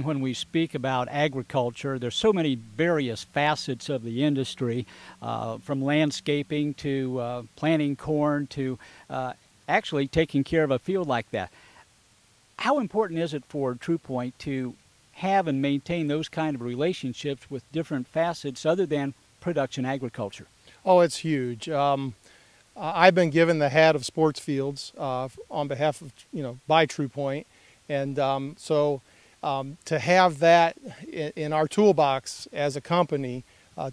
When we speak about agriculture, there's so many various facets of the industry, from landscaping to planting corn to actually taking care of a field like that. How important is it for Trupointe to have and maintain those kind of relationships with different facets other than production agriculture? Oh, it's huge. I've been given the hat of sports fields on behalf of, by Trupointe, and to have that in our toolbox as a company,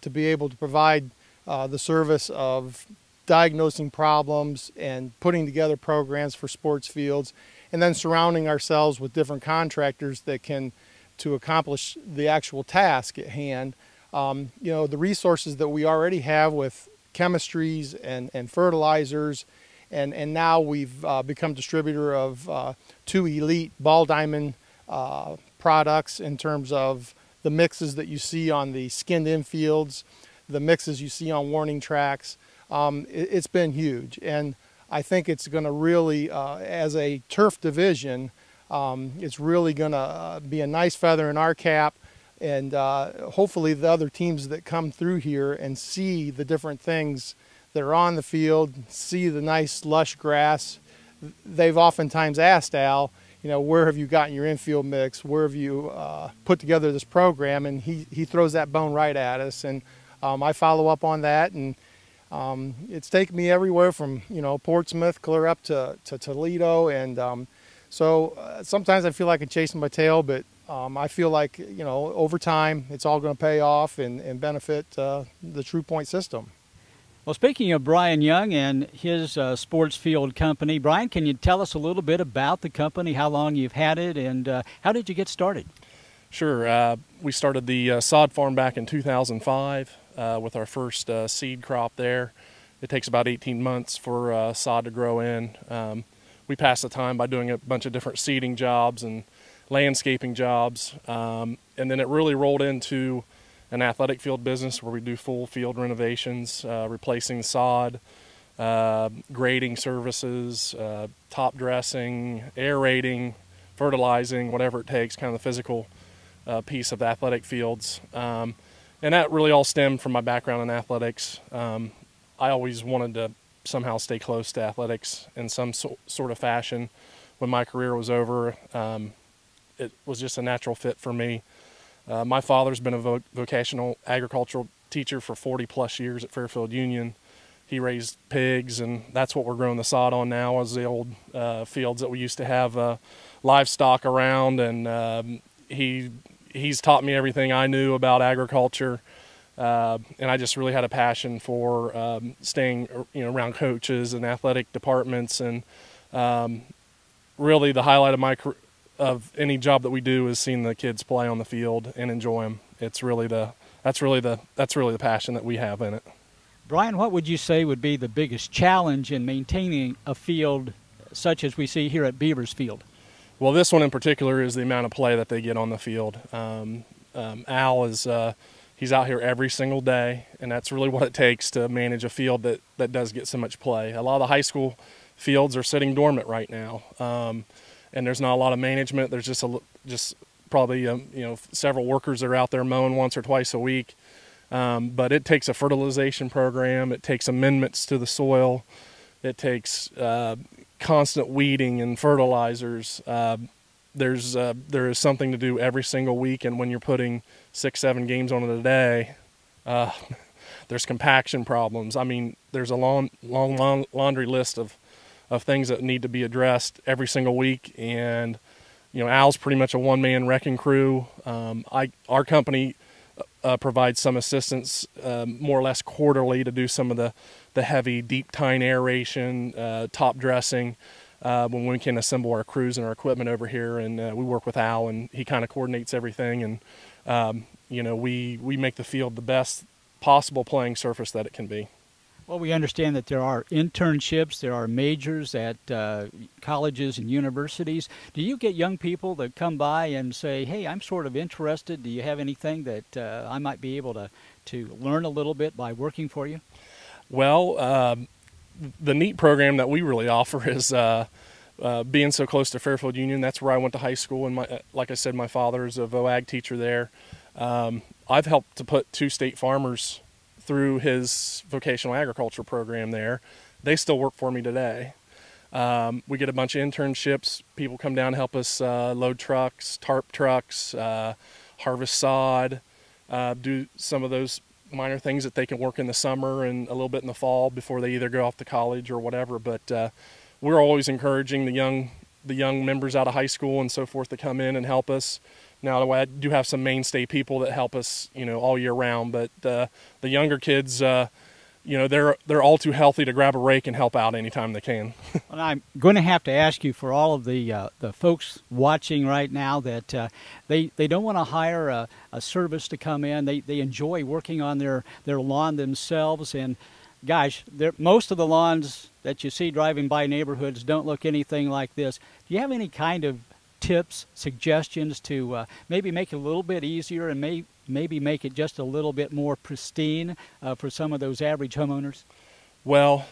to be able to provide the service of diagnosing problems and putting together programs for sports fields, and then surrounding ourselves with different contractors that can to accomplish the actual task at hand. The resources that we already have with chemistries and fertilizers, and now we've become distributor of 2 elite ball diamond products in terms of the mixes that you see on the skinned infields, the mixes you see on warning tracks. It's been huge, and I think it's going to really, as a turf division, it's really going to be a nice feather in our cap, and hopefully the other teams that come through here and see the different things that are on the field, see the nice lush grass. They've oftentimes asked Al, where have you gotten your infield mix? Where have you put together this program? And he throws that bone right at us, and I follow up on that, and it's taken me everywhere from Portsmouth clear up to Toledo, and so sometimes I feel like I'm chasing my tail, but I feel like over time it's all going to pay off and benefit the Trupointe system. Well, speaking of Brian Young and his sports field company, Brian, can you tell us a little bit about the company, how long you've had it, and how did you get started? Sure. We started the sod farm back in 2005 with our first seed crop there. It takes about 18 months for sod to grow in. We passed the time by doing a bunch of different seeding jobs and landscaping jobs, and then it really rolled into an athletic field business where we do full field renovations, replacing sod, grading services, top dressing, aerating, fertilizing, whatever it takes, kind of the physical piece of the athletic fields. And that really all stemmed from my background in athletics. I always wanted to somehow stay close to athletics in some sort of fashion. When my career was over, it was just a natural fit for me. My father's been a vocational agricultural teacher for 40+ years at Fairfield Union. He raised pigs, and that's what we're growing the sod on now, is the old fields that we used to have livestock around, and he's taught me everything I knew about agriculture, and I just really had a passion for staying around coaches and athletic departments, and really the highlight of my career, of any job that we do, is seeing the kids play on the field and enjoy them. That's really the passion that we have in it. Brian, what would you say would be the biggest challenge in maintaining a field such as we see here at Beavers Field? Well, this one in particular is the amount of play that they get on the field. Al is he's out here every single day, and that's really what it takes to manage a field that does get so much play. A lot of the high school fields are sitting dormant right now. And there's not a lot of management. There's just probably several workers that are out there mowing once or twice a week. But it takes a fertilization program. It takes amendments to the soil. It takes constant weeding and fertilizers. There is something to do every single week, and when you're putting 6-7 games on it a day, there's compaction problems. I mean, there's a long laundry list of things that need to be addressed every single week, and Al's pretty much a one-man wrecking crew. Our company provides some assistance more or less quarterly to do some of the heavy deep tine aeration, top dressing, when we can assemble our crews and our equipment over here, and we work with Al, and he kind of coordinates everything, and we make the field the best possible playing surface that it can be. Well, we understand that there are internships, there are majors at colleges and universities. Do you get young people that come by and say, hey, I'm sort of interested, do you have anything that I might be able to learn a little bit by working for you? Well, the neat program that we really offer is being so close to Fairfield Union, that's where I went to high school, and like I said, my father is a VOAG teacher there. I've helped to put 2 state farmers through his vocational agriculture program there. They still work for me today. We get a bunch of internships. People come down and help us load trucks, tarp trucks, harvest sod, do some of those minor things that they can work in the summer and a little bit in the fall before they either go off to college or whatever. But we're always encouraging the young members out of high school and so forth to come in and help us. Now, I do have some mainstay people that help us, all year round, but the younger kids, they're all too healthy to grab a rake and help out anytime they can. And I'm going to have to ask you, for all of the folks watching right now, that they don't want to hire a service to come in. They enjoy working on their lawn themselves. And gosh, most of the lawns that you see driving by neighborhoods don't look anything like this. Do you have any kind of tips, suggestions to maybe make it a little bit easier and maybe make it just a little bit more pristine for some of those average homeowners? Well,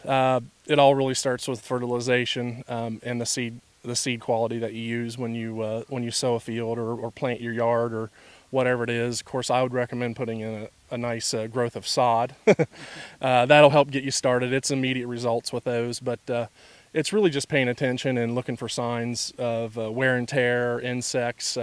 it all really starts with fertilization and the seed quality that you use when you sow a field or plant your yard or whatever it is. Of course, I would recommend putting in a nice growth of sod. That'll help get you started. It's immediate results with those, but it's really just paying attention and looking for signs of wear and tear, insects.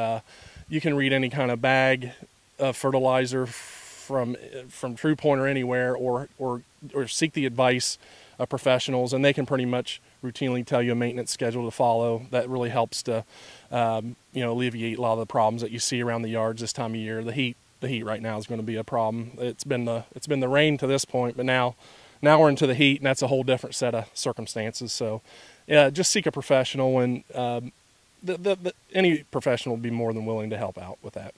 You can read any kind of bag of fertilizer from Trupointe or anywhere, or seek the advice of professionals, and they can pretty much routinely tell you a maintenance schedule to follow. That really helps to alleviate a lot of the problems that you see around the yards this time of year. The heat right now is going to be a problem. It's been the rain to this point, but now we're into the heat, and that's a whole different set of circumstances. So, yeah, just seek a professional, and any professional will be more than willing to help out with that.